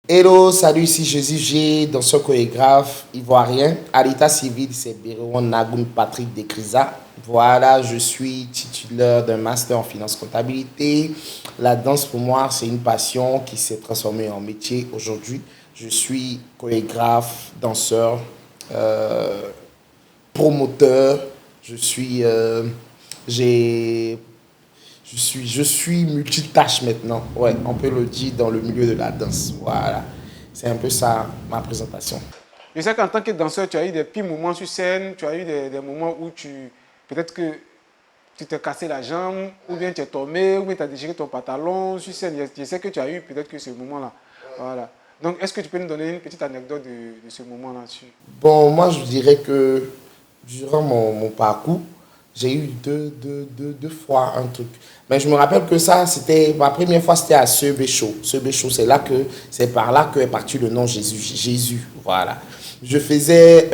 Hello, salut, ici Jésus G, danseur chorégraphe ivoirien. À l'état civil, c'est Béréon Nagoun Patrick Dekrisa. Voilà, je suis titulaire d'un master en finance comptabilité. La danse pour moi, c'est une passion qui s'est transformée en métier aujourd'hui. Je suis chorégraphe, danseur, euh, promoteur. Je suis, j'ai je suis multitâche maintenant. Ouais, on peut le dire dans le milieu de la danse. Voilà. C'est un peu ça, ma présentation. Je sais qu'en tant que danseur, tu as eu des petits moments sur scène, tu as eu des moments où peut-être que tu t'es cassé la jambe, ou bien tu es tombé, ou bien tu as déchiré ton pantalon sur scène. Je sais que tu as eu peut-être que ce moment-là. Voilà. Donc, est-ce que tu peux nous donner une petite anecdote de ce moment-là dessus? Bon, moi, je dirais que durant mon parcours, j'ai eu deux fois un truc. Mais je me rappelle que ça, c'était ma première fois, c'était à Sebécho. Sebécho, c'est par là que est parti le nom Jésus. Jésus, voilà. Je faisais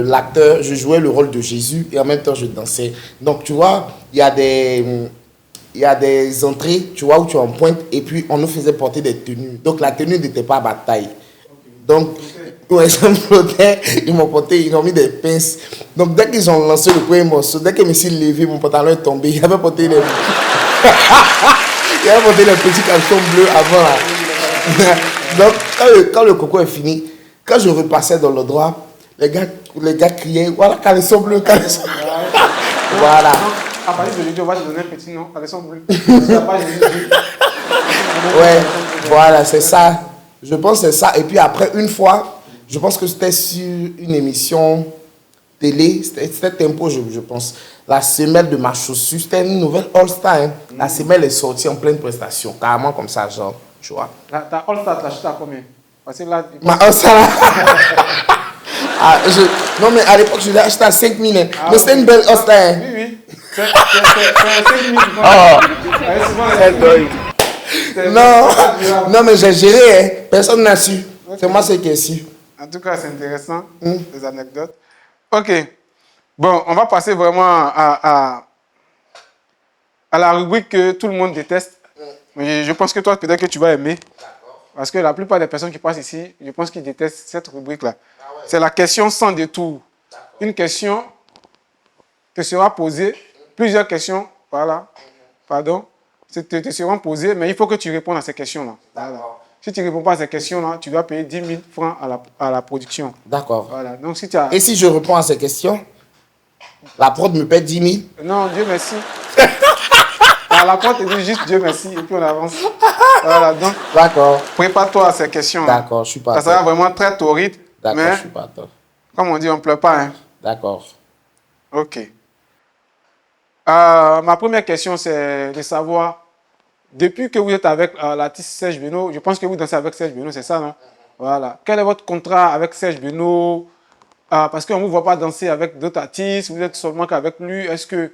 l'acteur, je jouais le rôle de Jésus et en même temps je dansais. Donc, tu vois, il y a des entrées, tu vois, où tu es en pointe et puis on nous faisait porter des tenues. Donc, la tenue n'était pas à bataille. Donc, ouais, ça me flottait, ils m'ont mis des pinces. Donc, dès qu'ils ont lancé le premier morceau, dès que je me suis levé, mon pantalon est tombé. Il avait porté les, il avait porté les petits caleçons bleus avant là. Donc, quand le coco est fini, quand je repassais dans le droit, les gars criaient, voilà, caleçon bleu, caleçon. Voilà. Donc, à partir de aujourd'hui, on va te donner un petit nom, Alexandre Bleu. Parce qu'il n'y a pas Jésus. Ouais, voilà, c'est ça. Je pense que c'est ça. Et puis après, une fois, je pense que c'était sur une émission télé, c'était Tempo, je pense. La semelle de ma chaussure, c'était une nouvelle All-Star. Hein. La semelle est sortie en pleine prestation, carrément comme ça, genre, tu vois. Ta All-Star, tu l'as acheté à combien? Parce que là, Ma All-Star, là. Non, mais à l'époque, je l'ai acheté à 5 000. Hein. Mais c'était une belle All-Star. Hein. oui, oui. C'est 5 000. Non, non, mais j'ai géré. Hein. Personne n'a su. Okay. C'est moi qui ai su. En tout cas, c'est intéressant, les anecdotes. Ok. Bon, on va passer vraiment à la rubrique que tout le monde déteste. Mais je pense que toi, peut-être que tu vas aimer. Parce que la plupart des personnes qui passent ici, je pense qu'ils détestent cette rubrique-là. Ah ouais. C'est la question sans détour. Une question te sera posée, plusieurs questions, voilà, pardon, te seront posées, mais il faut que tu répondes à ces questions-là. Voilà. Si tu ne réponds pas à ces questions-là, tu dois payer 10 000 francs à la production. D'accord. Voilà. Donc, si tu as... Et si je réponds à ces questions, la prod me paie 10 000? Non, Dieu merci. La prod te dit juste Dieu merci et puis on avance. Voilà, donc, d'accord. Prépare-toi à ces questions. D'accord, je suis pas. Ça sera vraiment très torride. D'accord, mais, je suis pas. Comme on dit, on ne pleure pas. Hein. D'accord. Ok. Ma première question, c'est de savoir, depuis que vous êtes avec l'artiste Serge Beno, je pense que vous dansez avec Serge Beno, c'est ça, non? Voilà. Quel est votre contrat avec Serge Beno? Parce qu'on ne vous voit pas danser avec d'autres artistes, vous êtes seulement qu'avec lui. Est-ce que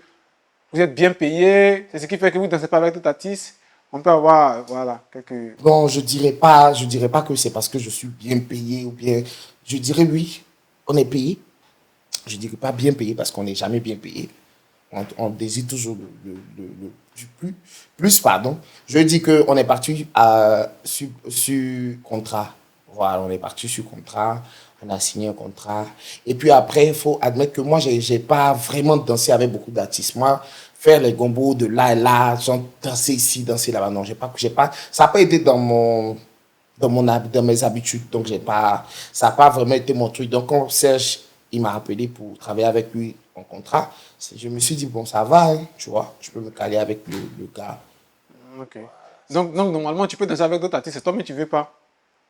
vous êtes bien payé? C'est ce qui fait que vous ne dansez pas avec d'autres artistes? On peut avoir, voilà, quelques... Bon, je dirais pas que c'est parce que je suis bien payé ou bien... Je dirais oui, on est payé. Je dirais pas bien payé parce qu'on n'est jamais bien payé. On désire toujours du plus, pardon. Je dis qu'on est parti sur contrat. Voilà, on est parti sur contrat. On a signé un contrat. Et puis après, il faut admettre que moi, j'ai pas vraiment dansé avec beaucoup d'artistes. Moi, faire les gombos de là et là, genre danser ici, danser là-bas, non, j'ai pas, ça n'a pas été dans mes habitudes. Donc, ça n'a pas vraiment été mon truc. Donc, quand Serge, il m'a appelé pour travailler avec lui en contrat, je me suis dit, bon, ça va, hein, tu vois, je peux me caler avec le gars. Ok. Donc, normalement, tu peux danser avec d'autres artistes, c'est toi, mais tu ne veux pas.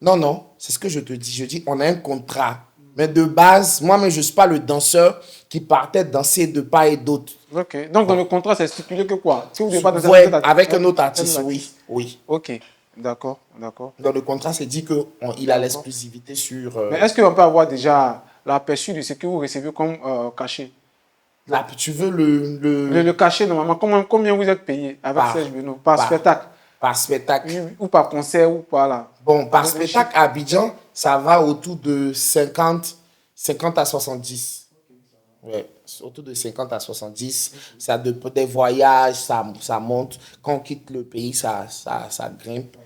Non, non, c'est ce que je te dis. Je dis, on a un contrat. Mais de base, moi-même, je ne suis pas le danseur qui partait danser de part et d'autre. Ok. Donc, dans le contrat, c'est stipulé que quoi? Si vous ne devez pas danser avec un autre artiste, oui. Oui. Ok. D'accord, d'accord. Dans le contrat, c'est dit qu'il a l'exclusivité sur... Mais est-ce qu'on peut avoir déjà l'aperçu de ce que vous recevez comme cachet? Là, tu veux le cachet, normalement, combien vous êtes payé avec Serge Beno? Par spectacle? Par spectacle. Ou par concert, ou par là? Bon, par spectacle à Abidjan, ça va autour de 50 à 70. Ouais, autour de 50 à 70. Ça a des voyages, ça monte. Quand on quitte le pays, ça grimpe.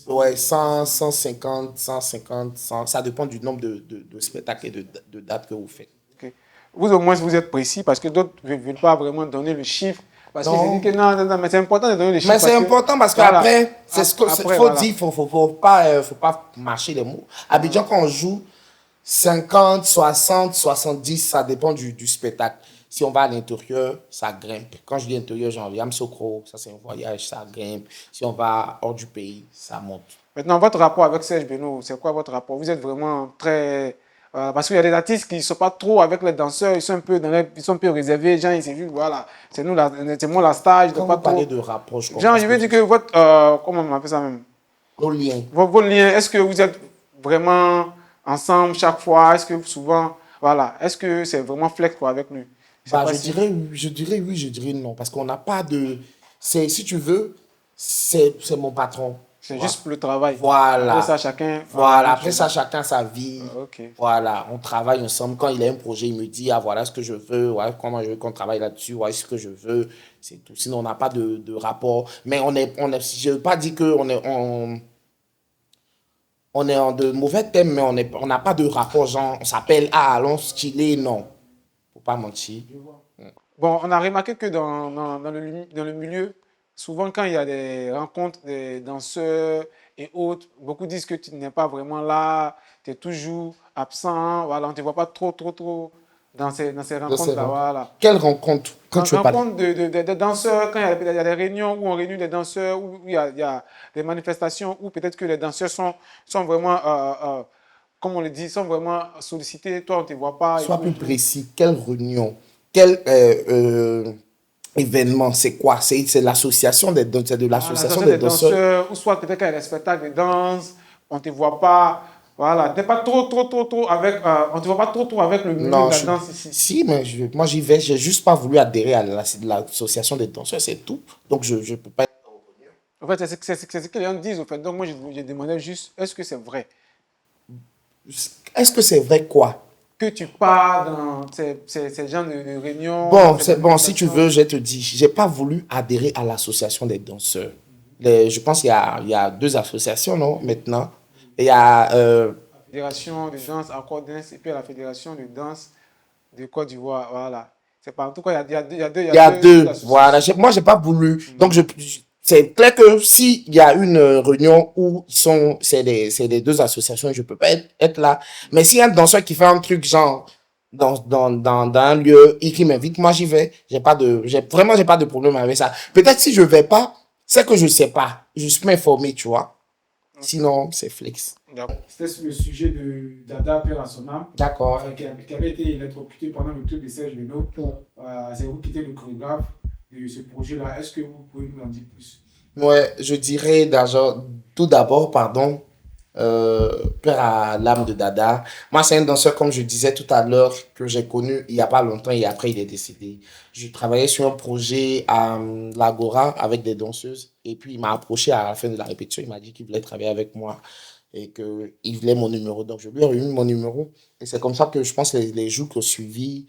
Ouais, 100, 150, 150, 100. Ça dépend du nombre de spectacles et de dates que vous faites. Ok. Vous, au moins, vous êtes précis parce que d'autres ne veulent pas vraiment donner le chiffre. Parce qu'ils se disent Non. que non, non, non, mais c'est important de donner le chiffre Mais c'est parce que, important parce voilà, qu'après, c'est ce qu'il après, faut voilà. dire, faut pas mâcher les mots. Abidjan, quand on joue 50, 60, 70, ça dépend du spectacle. Si on va à l'intérieur, ça grimpe. Quand je dis intérieur, genre Yamsokro, ça c'est un voyage, ça grimpe. Si on va hors du pays, ça monte. Maintenant, votre rapport avec Serge Beno, c'est quoi votre rapport? Vous êtes vraiment très... parce qu'il y a des artistes qui ne sont pas trop avec les danseurs, ils sont un peu, ils sont un peu réservés. Genre, ils se disent, voilà, c'est moi la star, je ne Quand dois vous pas parlez trop... de rapport, je comprends Genre, ce je que veux vous dire que dites. votre... comment on appelle ça même? Au lien. Vos liens, est-ce que vous êtes vraiment ensemble chaque fois? Est-ce que souvent... Voilà, est-ce que c'est vraiment flex quoi, avec lui? Je sais Bah, pas si... je dirais oui, je dirais non. Parce qu'on n'a pas de. Si tu veux, c'est mon patron. Tu C'est vois. juste pour le travail. Après Voilà. ça, chacun... Voilà. marche Après dedans. ça, chacun sa vie. Ok. Voilà. On travaille ensemble. Quand il a un projet, il me dit, ah, voilà ce que je veux. Voilà comment je veux qu'on travaille là-dessus. Voilà ce que je veux. C'est tout. Sinon, on n'a pas de rapport. Mais je ne veux pas dire on est en de mauvais thèmes, mais on n'a pas de rapport. Genre, on s'appelle, ah, allons stylé. Non. Faut pas mentir. Bon, on a remarqué que dans le milieu, souvent quand il y a des rencontres des danseurs et autres, beaucoup disent que tu n'es pas vraiment là, tu es toujours absent, voilà, on ne te voit pas trop dans ces De ces rencontres-là, rencontres. voilà. Quelle rencontre? Quand tu veux pas. Rencontres de danseurs, quand il y a des réunions où on réunit les danseurs, où il y a des manifestations, où peut-être que les danseurs sont vraiment, comme on le dit, sont vraiment sollicités, toi on ne te voit pas et Sois tout et plus tout. précis. Quelle réunion? Quel événement? C'est quoi? C'est l'association des danseurs, c'est de l'association L'association des des danseurs. danseurs, ou soit peut-être qu'il y a des spectacles de danse, on ne te voit pas, voilà, t'es pas trop avec, on te voit pas trop avec le milieu de Non, la danse ici. si, mais moi j'y vais. J'ai juste pas voulu adhérer à l'association des danseurs, c'est tout. Donc je peux pas. En fait, c'est ce que les gens disent, en fait. Donc moi, je demandais juste, est-ce que c'est vrai Est-ce que c'est vrai quoi? que tu pars dans ces genres de réunions, dans Bon, ces c'est bon, si tu veux, manifestations, je te dis, j'ai pas voulu adhérer à l'association des danseurs. Je pense qu'il y a deux associations, non, maintenant. Il y a la fédération de danse, Accord Dance, et puis la fédération de danse de Côte d'Ivoire, voilà. C'est pas, en tout cas, il y Il y a a deux deux, voilà. associations. Moi, j'ai pas voulu. Donc, c'est clair que s'il y a une réunion où c'est les deux associations, je peux pas être là. Mais s'il y a un danseur qui fait un truc genre dans un lieu et qui m'invite, moi, j'y vais. Vraiment, j'ai pas de problème avec ça. Peut-être si je vais pas, c'est que je sais pas. Je suis pas informé, tu vois. Ok. Sinon, c'est flex. C'était sur le sujet de Dada Père à son âme, D'accord. qui avait été électrocuté pendant le club de Serge Beno. C'est vous qui êtes le chorégraphe de ce projet-là. Est-ce que vous pouvez nous en dire plus? Ouais, je dirais tout d'abord, pardon, père à l'âme de Dada. Moi, c'est un danseur, comme je disais tout à l'heure, que j'ai connu il n'y a pas longtemps et après il est décédé. Je travaillais sur un projet à l'Agora avec des danseuses et puis il m'a approché à la fin de la répétition, il m'a dit qu'il voulait travailler avec moi et qu'il voulait mon numéro. Donc, je lui ai remis mon numéro et c'est comme ça que je pense les jours qui ont suivi,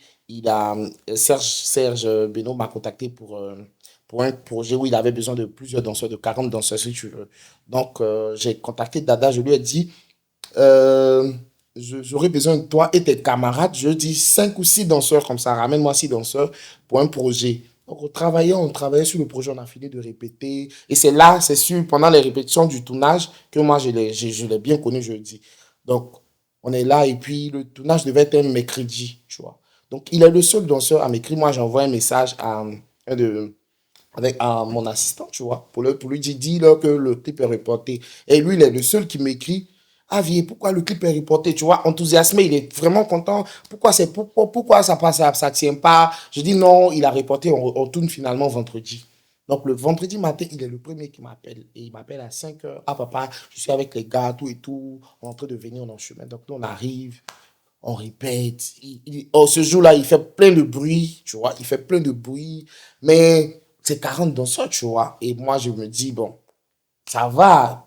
Serge Beno m'a contacté pour un projet où il avait besoin de plusieurs danseurs, de 40 danseurs si tu veux. Donc, j'ai contacté Dada, je lui ai dit, euh, j'aurais besoin de toi et tes camarades, je dis 5 ou 6 danseurs comme ça, ramène-moi 6 danseurs pour un projet. Donc, on travaillait sur le projet, on a fini de répéter. Et c'est là, c'est sûr, pendant les répétitions du tournage, que moi, je l'ai bien connu, je dis. Donc, on est là, et puis le tournage devait être un mercredi, tu vois. Donc, il est le seul danseur à m'écrire. Moi, j'envoie un message à un avec mon assistant, tu vois, pour lui dire, dis-leur que le clip est reporté. Et lui, il est le seul qui m'écrit, ah, viens, pourquoi le clip est reporté, tu vois, enthousiasmé, il est vraiment content. Pourquoi ça tient pas? Je dis non, il a reporté, on tourne finalement vendredi. Donc, le vendredi matin, il est le premier qui m'appelle. Et il m'appelle à 5 heures. Ah, papa, je suis avec les gars, tout et tout. On est en train de venir, on est en chemin. Donc, nous, on arrive, on répète. Ce jour-là, il fait plein de bruit, tu vois. Il fait plein de bruit. Mais c'est 40 dans ça, tu vois. Et moi, je me dis, bon, ça va,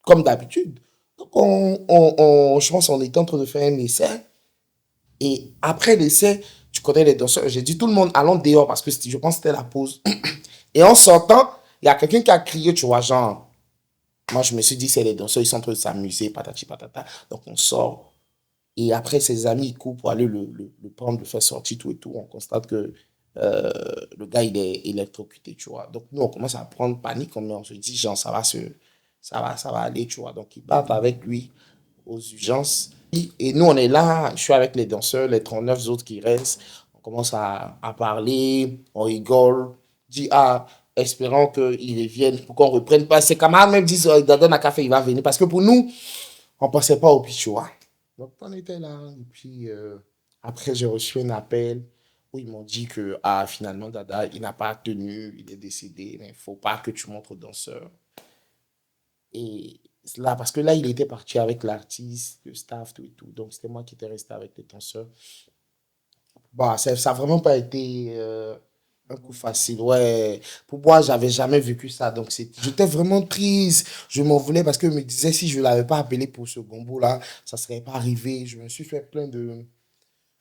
comme d'habitude. Donc, je pense qu'on était en train de faire un essai. Et après l'essai, tu connais les danseurs. J'ai dit, tout le monde, allons dehors parce que je pense que c'était la pause. Et en sortant, il y a quelqu'un qui a crié, tu vois, genre, Moi, je me suis dit, c'est les danseurs, ils sont en train de s'amuser, patati patata. Donc, on sort. Et après, ses amis, ils courent pour aller le prendre, le faire sortir, tout et tout. On constate que euh, le gars, il est électrocuté, tu vois. Donc, nous, on commence à prendre panique. On se dit, genre, ça va aller, tu vois. Donc, ils partent avec lui aux urgences. Et nous, on est là. Je suis avec les danseurs, les 39 autres qui restent. On commence à parler, on rigole. Dit, ah, espérons qu'ils reviennent pour qu'on reprenne pas. Ses camarades même disent, oh, Dadon a café, il va venir. Parce que pour nous, on ne pensait pas au pitch, tu vois. Donc, on était là. Et puis, après, j'ai reçu un appel où ils m'ont dit que, ah, finalement, Dada, il n'a pas tenu, il est décédé, mais il ne faut pas que tu montres au danseur. Et là, parce que là, il était parti avec l'artiste, le staff, tout et tout. Donc, c'était moi qui étais resté avec les danseurs. Bon, ça n'a vraiment pas été un coup facile. Ouais, pour moi, j'avais jamais vécu ça. Donc, j'étais vraiment triste. Je m'en voulais parce que je me disais, si je ne l'avais pas appelé pour ce gombo-là, ça ne serait pas arrivé. Je me suis fait plein de...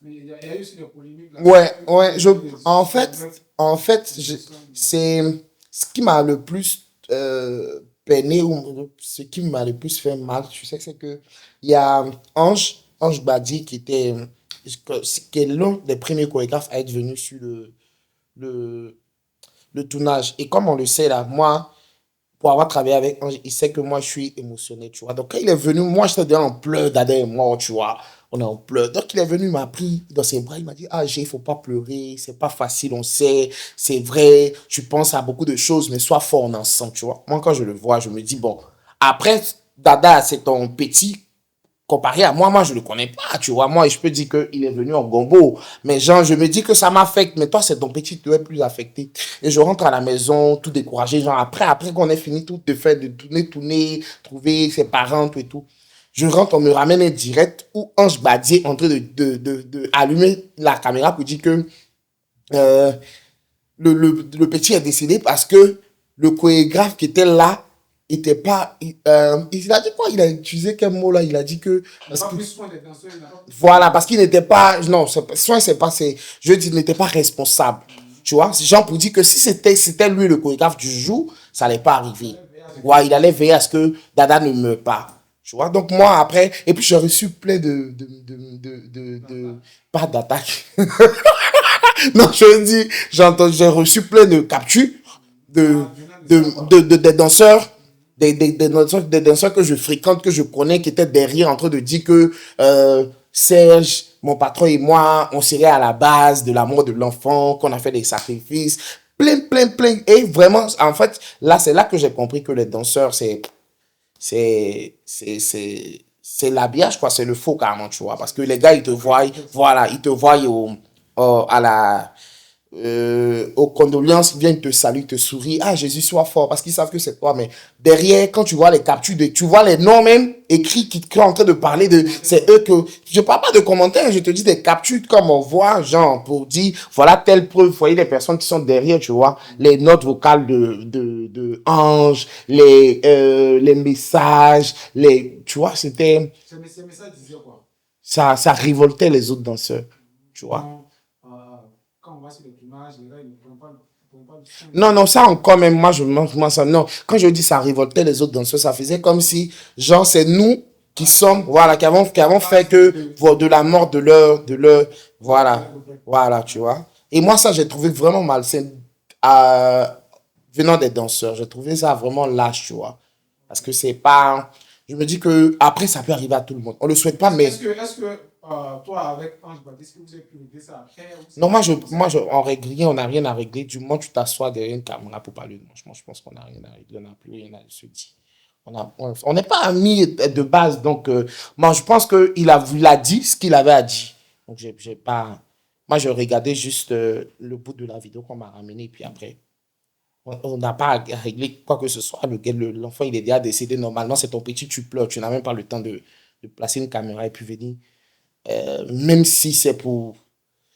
Mais il y a eu aussi des polémiques là. Ouais, ouais. En fait, c'est ce qui m'a le plus peiné ou ce qui m'a le plus fait mal, tu sais, c'est que il y a Ange Badi qui est l'un des premiers chorégraphes à être venu sur le, le tournage. Et comme on le sait là, moi, pour avoir travaillé avec Ange, il sait que moi, je suis émotionné, tu vois. Donc, quand il est venu, moi, j'étais déjà en pleurs, Dada et moi, tu vois. On est en pleurs. Donc, il est venu, il m'a pris dans ses bras, il m'a dit, ah, il faut pas pleurer, c'est pas facile, on sait, c'est vrai, tu penses à beaucoup de choses, mais sois fort en ensemble, tu vois. Moi, quand je le vois, je me dis, bon, après, Dada, c'est ton petit, comparé à moi, je ne le connais pas, tu vois. Moi, je peux dire qu'il est venu en gombo. Mais genre, je me dis que ça m'affecte. Mais toi, c'est ton petit, tu es plus affecté. Et je rentre à la maison, tout découragé. Genre, après qu'on ait fini tout de faire, de tourner, trouver ses parents, tout et tout. Je rentre, on me ramène un direct où Ange Badier est en train de allumer la caméra pour dire que euh, le petit est décédé parce que le chorégraphe qui était là était pas. Il a dit quoi? Il a utilisé quel mot là? Il a dit que. Il n'a pas pris soin des danseurs. Voilà, parce qu'il n'était pas. Non, soin, c'est pas. Je dis, il n'était pas responsable. Tu vois? C'est genre pour dire que si c'était lui le chorégraphe du jour, ça n'allait pas arriver. Ouais, il allait veiller à ce que Dada ne meure pas. Tu vois? Donc, moi, après. Et puis, j'ai reçu plein pas d'attaques. Non, je dis, j'ai reçu plein de captures des danseurs, des danseurs que je fréquente, que je connais, qui étaient derrière en train de dire que Serge, mon patron et moi, on serait à la base de la mort de l'enfant, qu'on a fait des sacrifices, plein. Et vraiment, en fait, là, c'est là que j'ai compris que les danseurs, c'est l'habillage, quoi, c'est le faux carrément, tu vois, parce que les gars, ils te voient, voilà, ils te voient aux condoléances, ils viennent te saluer, te sourire. Ah, Jésus, sois fort, parce qu'ils savent que c'est toi. Mais derrière, quand tu vois les captures, tu vois les noms même écrits qui sont en train de parler de. C'est eux que. Je parle pas de commentaires, je te dis des captures comme on voit, genre, pour dire, voilà telle preuve. Vous voyez les personnes qui sont derrière, tu vois, les notes vocales de Ange, les messages, tu vois, c'était. Ces messages disaient quoi? Ça révoltait les autres danseurs, tu vois. Quand on va sur les images, les gars, ils ne prennent pas le son. Non, ça encore même, moi, ça, non. Quand je dis ça révoltait les autres danseurs, ça faisait comme si, genre, c'est nous qui sommes, voilà, qui avons fait que, de la mort voilà, tu vois. Et moi, ça, j'ai trouvé vraiment malsain, venant des danseurs. J'ai trouvé ça vraiment lâche, tu vois. Parce que c'est pas, je me dis que, après, ça peut arriver à tout le monde. On le souhaite pas, mais. Est-ce que toi, avec Ange Baptiste, vous avez pu régler ça après? Non, on règle rien, on n'a rien à régler. Du moment où tu t'assois derrière une caméra pour parler, franchement, je pense qu'on n'a rien à régler, on n'a plus rien à se dire. On n'est pas amis de base, donc moi, je pense qu'il a dit ce qu'il avait à dire. Donc, j'ai pas. Moi, je regardais juste le bout de la vidéo qu'on m'a ramené, puis après, on n'a pas à régler quoi que ce soit. L'enfant, il est déjà décédé. Normalement, c'est ton petit, tu pleures, tu n'as même pas le temps de placer une caméra et puis venir. Même si c'est pour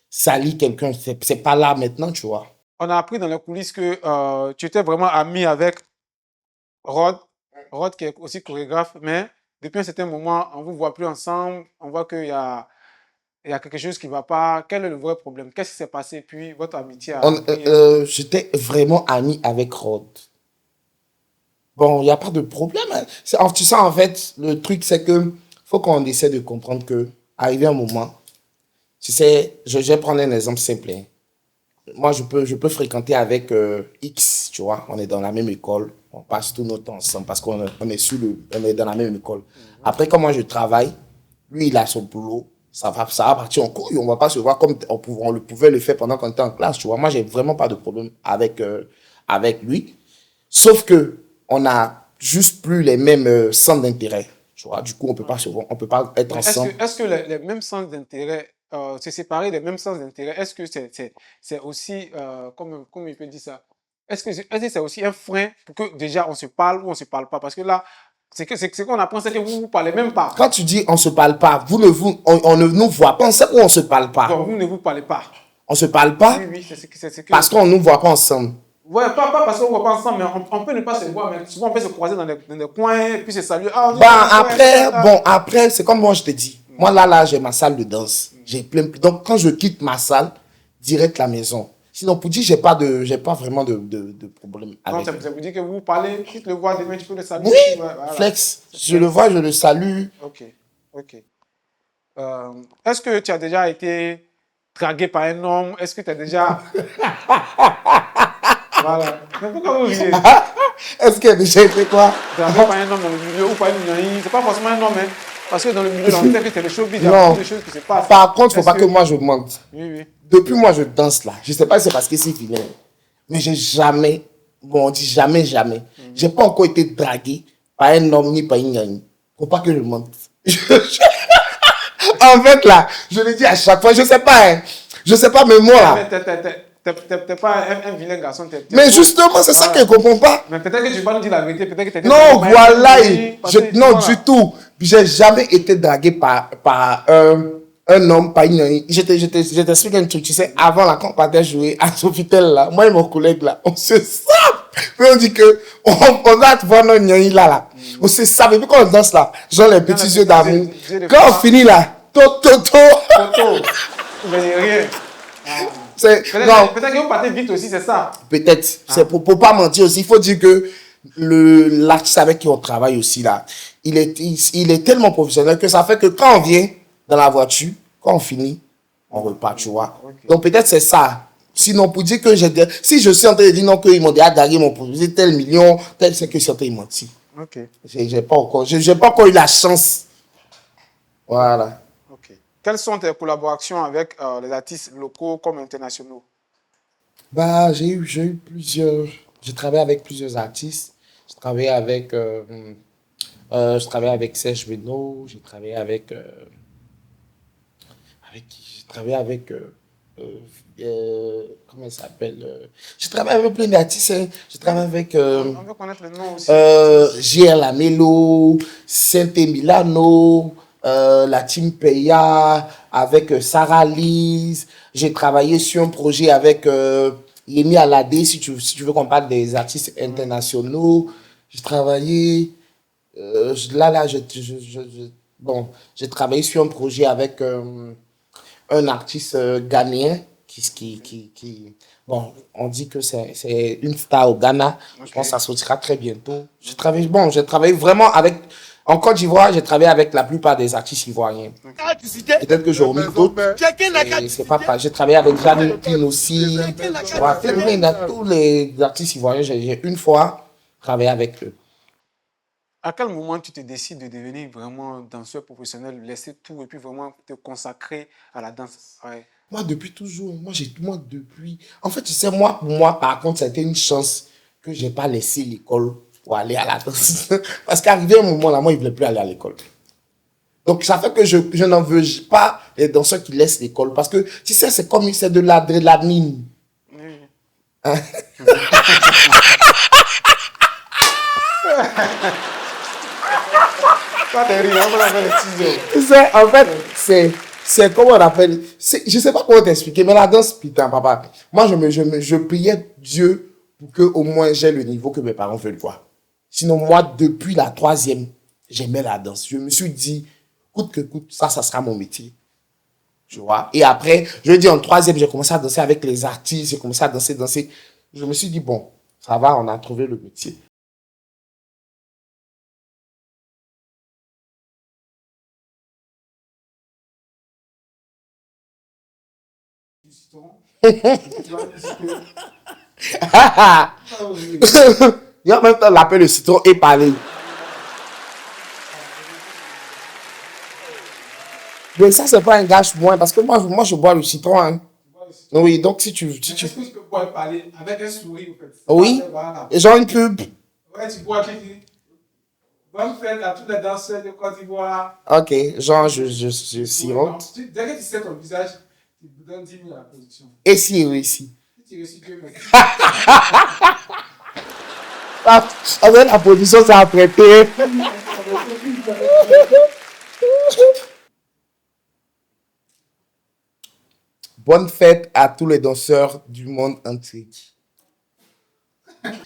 salir quelqu'un, c'est pas là maintenant, tu vois. On a appris dans les coulisses que tu étais vraiment ami avec Rod. Rod qui est aussi chorégraphe, mais depuis un certain moment, on ne vous voit plus ensemble. On voit qu'il y a quelque chose qui ne va pas. Quel est le vrai problème? Qu'est-ce qui s'est passé? Puis votre amitié a pris J'étais vraiment ami avec Rod. Bon, il n'y a pas de problème. Hein. Tu sais, en fait, le truc, c'est que faut qu'on essaie de comprendre que, arrivé un moment, tu sais, je vais prendre un exemple simple. Hein. Moi, je peux fréquenter avec X, tu vois. On est dans la même école. On passe tout notre temps ensemble parce on est dans la même école. Après, quand moi je travaille, lui, il a son boulot. Ça va partir en cours et on va pas se voir comme on le pouvait le faire pendant qu'on était en classe, tu vois. Moi, j'ai vraiment pas de problème avec lui. Sauf que on a juste plus les mêmes centres d'intérêt, tu vois. Du coup, on peut pas se voir, on peut pas être ensemble. Est-ce que les mêmes sens d'intérêt, se séparer des mêmes sens d'intérêt, est-ce que c'est aussi, comment il peut dire ça? Est-ce que c'est aussi un frein pour que déjà on se parle ou on se parle pas? Parce que là, c'est qu'on apprend, c'est que vous ne parlez même pas. Quand tu dis on se parle pas, on ne nous voit pas, on sait où on se parle pas. Donc vous ne vous parlez pas. On se parle pas Oui, oui, c'est que... parce qu'on nous voit pas ensemble. Ouais, pas parce qu'on ne voit pas ensemble, mais on peut ne pas se voir, mais souvent on peut se croiser dans des coins, puis se saluer. Ah, Après, c'est comme moi je te dis. Moi là, j'ai ma salle de danse. J'ai plein. Donc quand je quitte ma salle, direct la maison. Sinon, pour dire, j'ai pas vraiment de problème Non, avec. ça vous dit que vous parlez, tu le vois demain, tu peux le saluer. Oui, Voilà. flex. Je le vois, je le salue. Ok, ok. Est-ce que tu as déjà été dragué par un homme? Est-ce que tu as déjà... Voilà. Mais pourquoi vous riez? Est-ce qu'il y a déjà été quoi? Dragué par un homme dans le milieu ou par une nuit? C'est pas forcément un homme, hein. Parce que dans le milieu, dans le fait que c'est le showbiz, il y a Non. beaucoup de choses qui se passent. Par contre, faut Est-ce pas que moi je mente. Oui, oui. Depuis moi, je danse là. Je sais pas si c'est parce que c'est vilain. Mais j'ai jamais, bon, on dit jamais, jamais. J'ai pas encore été dragué par un homme ni par une gagne. Faut pas que je mente. En fait, là, je le dis à chaque fois, je sais pas, hein. Je sais pas, mais moi, là. Mais t'es pas un vilain garçon. Mais justement, c'est ça que je comprends pas. Mais peut-être que tu vas pas nous dire la vérité. Peut-être que t'es... Non, voilà. Non, voilà. du tout. J'ai jamais été dragué par un homme, par une. J'étais sûr un truc, tu sais, avant là, quand on partait jouer à Sofitel là, moi et mon collègue là, on se sape. Puis on dit que, on va te voir nos nyani là. On se sape. Et puis quand on danse là, genre les petits yeux d'amour. Quand on finit là, Toto. Mais rien. Peut-être que vous partez vite aussi, c'est ça. Peut-être. C'est pour pas mentir aussi. Il faut dire que l'artiste avec qui on travaille aussi là, il est tellement professionnel que ça fait que quand on vient dans la voiture, quand on finit, on repart, tu vois. Okay. Donc peut-être c'est ça. Sinon, pour dire que si je suis en train de dire non, qu'ils m'ont déjà dragué, m'ont proposé tel million, tel, c'est que certains ils mentent. Ok. J'ai pas encore eu la chance. Voilà. Ok. Quelles sont tes collaborations avec les artistes locaux comme internationaux? Bah, j'ai eu plusieurs. J'ai travaillé avec plusieurs artistes. J'ai travaillé avec Serge Beno. J'ai travaillé avec qui? J'ai travaillé avec comment il s'appelle? J'ai travaillé avec plein d'artistes. Hein. J'ai travaillé avec on veut connaître le nom aussi. JR Lamelo, Sainte Milano. La team Peya, avec Sarah Lise. J'ai travaillé sur un projet avec Yemi Alade, si tu veux qu'on parle des artistes internationaux. J'ai travaillé, j'ai travaillé sur un projet avec un artiste ghanéen bon, on dit que c'est une star au Ghana. Okay. Je pense que ça sortira très bientôt. J'ai travaillé vraiment avec... En Côte d'Ivoire, j'ai travaillé avec la plupart des artistes ivoiriens. Peut-être que j'ai omis d'autres. C'est pas. J'ai travaillé avec Jeanne Pin aussi. Tous les artistes ivoiriens, j'ai une fois travaillé avec eux. À quel moment tu te décides de devenir vraiment danseur professionnel, laisser tout et puis vraiment te consacrer à la danse? Ouais. Moi, depuis toujours. Depuis. En fait, tu sais, pour moi, par contre, c'était une chance que j'ai pas laissé l'école pour aller à la danse. Parce qu'arrivé un moment là, moi, il ne voulait plus aller à l'école. Donc, ça fait que je n'en veux pas les danseurs qui laissent l'école. Parce que, tu sais, c'est comme c'est de l'adrénaline. Hein? En fait, c'est comment on appelle. Je ne sais pas comment t'expliquer, mais la danse, putain, papa. Moi, je priais Dieu pour qu'au moins j'ai le niveau que mes parents veulent voir. Sinon, moi, depuis la 3e, j'aimais la danse. Je me suis dit, coûte que coûte, ça sera mon métier. Tu vois? Et après, je dis en 3e, j'ai commencé à danser avec les artistes, j'ai commencé à danser. Je me suis dit, bon, ça va, on a trouvé le métier. Tu vas dire Il y a en même temps l'appeler le citron et parler. Mais ça, c'est pas un gage pour moi parce que moi je bois le citron. Hein. Oui, donc si tu. est-ce que tu peux pouvoir parler avec un sourire, en fait? Oui, Voilà. genre une pub. Ouais, tu bois, tu dis. Bonne fête à tous les danseurs de Côte d'Ivoire. Ok, genre je sirote. Dès que tu sais ton visage, tu donnes 10 000 à la production. Et si réussit. Si tu réussis, Dieu merci. Ah, avec la production, ça a prêté. Bonne fête à tous les danseurs du monde entier.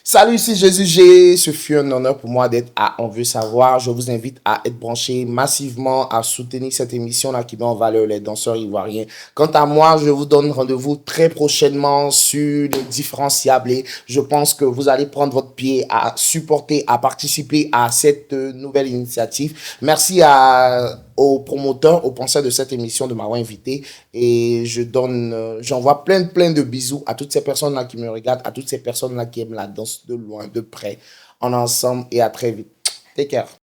Salut, ici Jésus G. Ce fut un honneur pour moi d'être à On veut savoir. Je vous invite à être branchés massivement, à soutenir cette émission-là qui met en valeur les danseurs ivoiriens. Quant à moi, je vous donne rendez-vous très prochainement sur les différenciables. Je pense que vous allez prendre votre pied à supporter, à participer à cette nouvelle initiative. Merci aux promoteurs, aux penseurs de cette émission de m'avoir invité. Et j'envoie plein de bisous à toutes ces personnes-là qui me regardent, à toutes ces personnes-là qui aiment la danse de loin, de près. On est ensemble et à très vite. Take care.